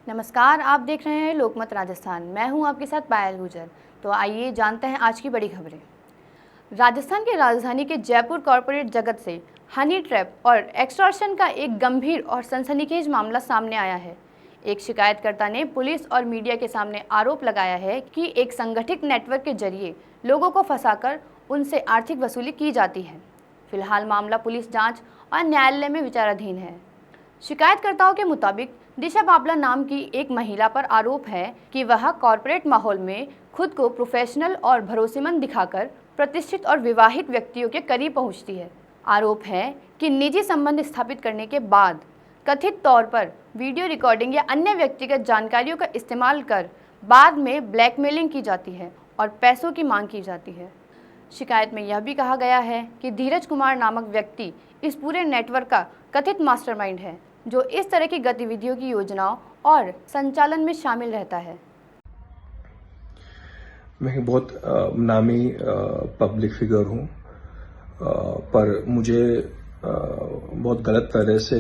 नमस्कार, आप देख रहे हैं लोकमत राजस्थान। मैं हूं आपके साथ पायल गुजर। तो आइए जानते हैं आज की बड़ी खबरें। राजस्थान की राजधानी के जयपुर कॉरपोरेट जगत से हनी ट्रैप और एक्सटॉर्शन का एक गंभीर और सनसनीखेज मामला सामने आया है। एक शिकायतकर्ता ने पुलिस और मीडिया के सामने आरोप लगाया है कि एक संगठित नेटवर्क के जरिए लोगों को फंसाकर उनसे आर्थिक वसूली की जाती है। फिलहाल मामला पुलिस जांच और न्यायालय में विचाराधीन है। शिकायतकर्ताओं के मुताबिक दिशा बाबला नाम की एक महिला पर आरोप है कि वह कॉरपोरेट माहौल में खुद को प्रोफेशनल और भरोसेमंद दिखाकर प्रतिष्ठित और विवाहित व्यक्तियों के करीब पहुंचती है। आरोप है कि निजी संबंध स्थापित करने के बाद कथित तौर पर वीडियो रिकॉर्डिंग या अन्य व्यक्तिगत जानकारियों का इस्तेमाल कर बाद में ब्लैकमेलिंग की जाती है और पैसों की मांग की जाती है। शिकायत में यह भी कहा गया है कि धीरज कुमार नामक व्यक्ति इस पूरे नेटवर्क का कथित मास्टरमाइंड है, जो इस तरह की गतिविधियों की योजनाओं और संचालन में शामिल रहता है। मैं बहुत नामी पब्लिक फिगर हूँ, पर मुझे बहुत गलत तरह से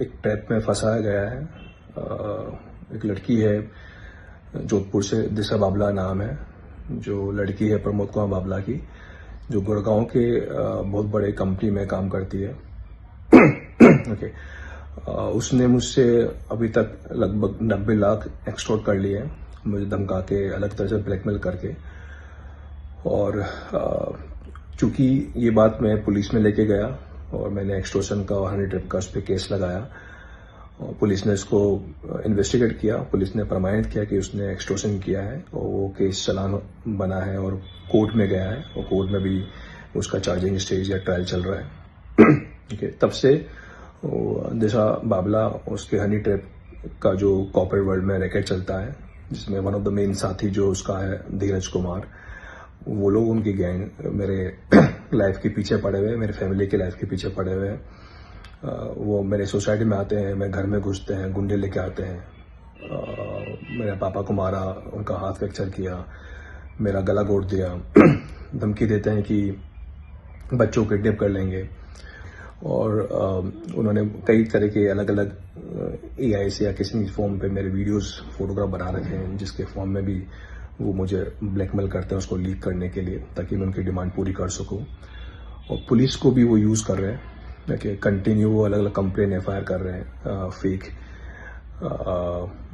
एक ट्रैप में फंसाया गया है। एक लड़की है जोधपुर से, दिशा बाबला नाम है, जो लड़की है प्रमोद कुमार बाबला की, जो गुड़गांव के बहुत बड़े कंपनी में काम करती है। ओके। उसने मुझसे अभी तक लगभग 90 लाख एक्सटॉर्ट कर लिए हैं, मुझे धमका के, अलग तरह से ब्लैकमेल करके। और चूंकि ये बात मैं पुलिस में लेके गया और मैंने एक्सटॉर्शन का और हनी ट्रैप का उस पर केस लगाया और पुलिस ने इसको इन्वेस्टिगेट किया। पुलिस ने प्रमाणित किया कि उसने एक्सटॉर्शन किया है और वो केस चालान बना है और कोर्ट में गया है और कोर्ट में भी उसका चार्जिंग स्टेज या ट्रायल चल रहा है। ठीक है, तब से दिशा बाबला, उसके हनी ट्रैप का जो कॉर्पोरेट वर्ल्ड में रैकेट चलता है, जिसमें वन ऑफ द मेन साथी जो उसका है धीरज कुमार, वो लोग, उनकी गैंग मेरे लाइफ के पीछे पड़े हुए हैं, मेरे फैमिली के लाइफ के पीछे पड़े हुए हैं। वो मेरे सोसाइटी में आते हैं, मेरे घर में घुसते हैं, गुंडे लेके आते हैं। मेरे पापा को मारा, उनका हाथ फ्रैक्चर किया, मेरा गला घोट दिया। धमकी देते हैं कि बच्चों को किडनैप कर लेंगे। और उन्होंने कई तरह के अलग अलग AI से या किसी फॉर्म पे मेरे वीडियोस, फोटोग्राफ बना रखे हैं, जिसके फॉर्म में भी वो मुझे ब्लैकमेल करते हैं उसको लीक करने के लिए, ताकि मैं उनकी डिमांड पूरी कर सकूं। और पुलिस को भी वो यूज़ कर रहे हैं कि कंटिन्यू वो अलग अलग कंप्लेन FIR कर रहे हैं फेक,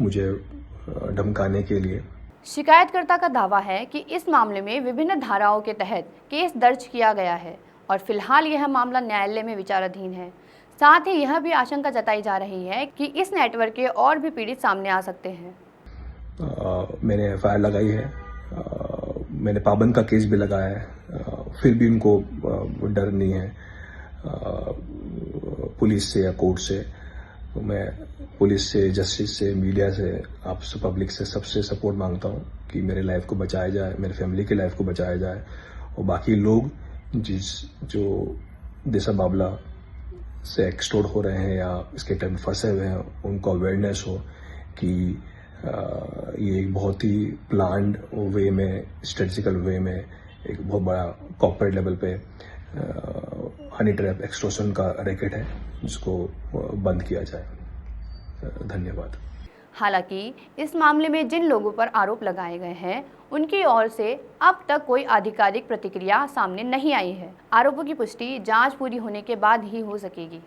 मुझे धमकाने के लिए। शिकायतकर्ता का दावा है कि इस मामले में विभिन्न धाराओं के तहत केस दर्ज किया गया है और फिलहाल यह मामला न्यायालय में विचाराधीन है। साथ ही यह भी आशंका जताई जा रही है कि इस नेटवर्क के और भी पीड़ित सामने आ सकते हैं। मैंने FIR लगाई है, मैंने पाबंद का केस भी लगाया है, फिर भी उनको डर नहीं है पुलिस से या कोर्ट से। तो मैं पुलिस से, जस्टिस से, मीडिया से, आप पब्लिक से, सबसे सपोर्ट मांगता हूँ कि मेरे लाइफ को बचाया जाए, मेरे फैमिली की लाइफ को बचाया जाए और बाकी लोग जो दिशा बाबला से एक्सटोर्ट हो रहे हैं या इसके टाइम फंसे हुए हैं, उनको अवेयरनेस हो कि ये एक बहुत ही प्लान्ड वे में, स्ट्रेटेजिकल वे में एक बहुत बड़ा कॉर्पोरेट लेवल पे हनी ट्रैप एक्सटॉर्शन का रैकेट है, जिसको बंद किया जाए। धन्यवाद। हालांकि इस मामले में जिन लोगों पर आरोप लगाए गए हैं, उनकी ओर से अब तक कोई आधिकारिक प्रतिक्रिया सामने नहीं आई है। आरोपों की पुष्टि जांच पूरी होने के बाद ही हो सकेगी।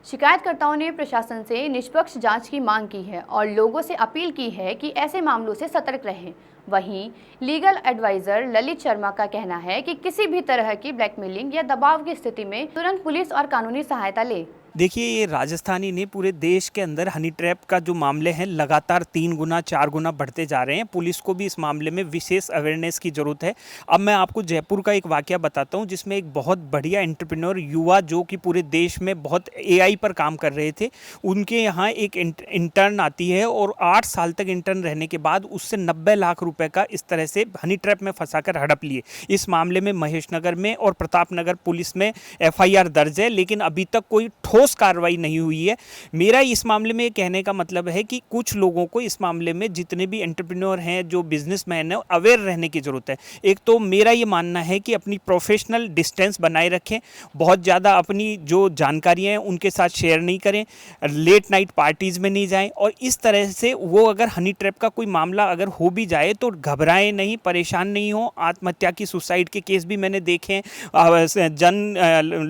शिकायतकर्ताओं ने प्रशासन से निष्पक्ष जांच की मांग की है और लोगों से अपील की है कि ऐसे मामलों से सतर्क रहें। वहीं लीगल एडवाइजर ललित शर्मा का कहना है कि किसी भी तरह की ब्लैकमेलिंग या दबाव की स्थिति में तुरंत पुलिस और कानूनी सहायता ले। देखिए, ये राजस्थानी ने पूरे देश के अंदर हनी ट्रैप का जो मामले हैं लगातार 3 गुना 4 गुना बढ़ते जा रहे हैं। पुलिस को भी इस मामले में विशेष अवेयरनेस की ज़रूरत है। अब मैं आपको जयपुर का एक वाकया बताता हूं, जिसमें एक बहुत बढ़िया एंटरप्रेन्योर युवा, जो कि पूरे देश में बहुत AI पर काम कर रहे थे, उनके यहाँ एक इंटर्न आती है और 8 साल तक इंटर्न रहने के बाद उससे 90 लाख रुपए का इस तरह से हनी ट्रैप में फंसाकर हड़प लिए। इस मामले में महेश नगर में और प्रताप नगर पुलिस में FIR दर्ज है, लेकिन अभी तक कोई ठोस कार्रवाई नहीं हुई है। मेरा इस मामले में कहने का मतलब है कि कुछ लोगों को इस मामले में, जितने भी एंटरप्रेन्योर हैं, जो बिजनेसमैन हैं, अवेयर रहने की ज़रूरत है। एक तो मेरा ये मानना है कि अपनी प्रोफेशनल डिस्टेंस बनाए रखें, बहुत ज़्यादा अपनी जो जानकारियाँ हैं उनके साथ शेयर नहीं करें, लेट नाइट पार्टीज़ में नहीं जाएं, और इस तरह से वो अगर हनी ट्रैप का कोई मामला अगर हो भी जाए तो घबराएं नहीं, परेशान नहीं हो। आत्महत्या की, सुसाइड के केस भी मैंने देखे हैं।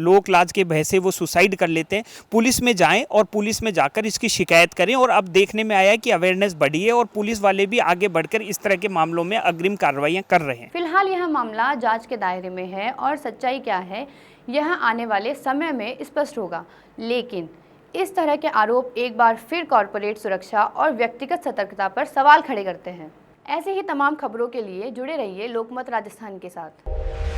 लोक लाज के भय से वो सुसाइड कर लेते हैं। पुलिस में जाएं और पुलिस में जाकर इसकी शिकायत करें, और अब देखने में आया है कि अवेयरनेस बढ़ी है और पुलिस वाले भी आगे बढ़कर इस तरह के मामलों में अग्रिम कार्रवाइयां कर रहे हैं। फिलहाल यह मामला जांच के दायरे में है और सच्चाई क्या है यह आने वाले समय में स्पष्ट होगा। लेकिन इस तरह के आरोप एक बार फिर कॉरपोरेट सुरक्षा और व्यक्तिगत सतर्कता पर सवाल खड़े करते हैं। ऐसे ही तमाम खबरों के लिए जुड़े रहिए लोकमत राजस्थान के साथ।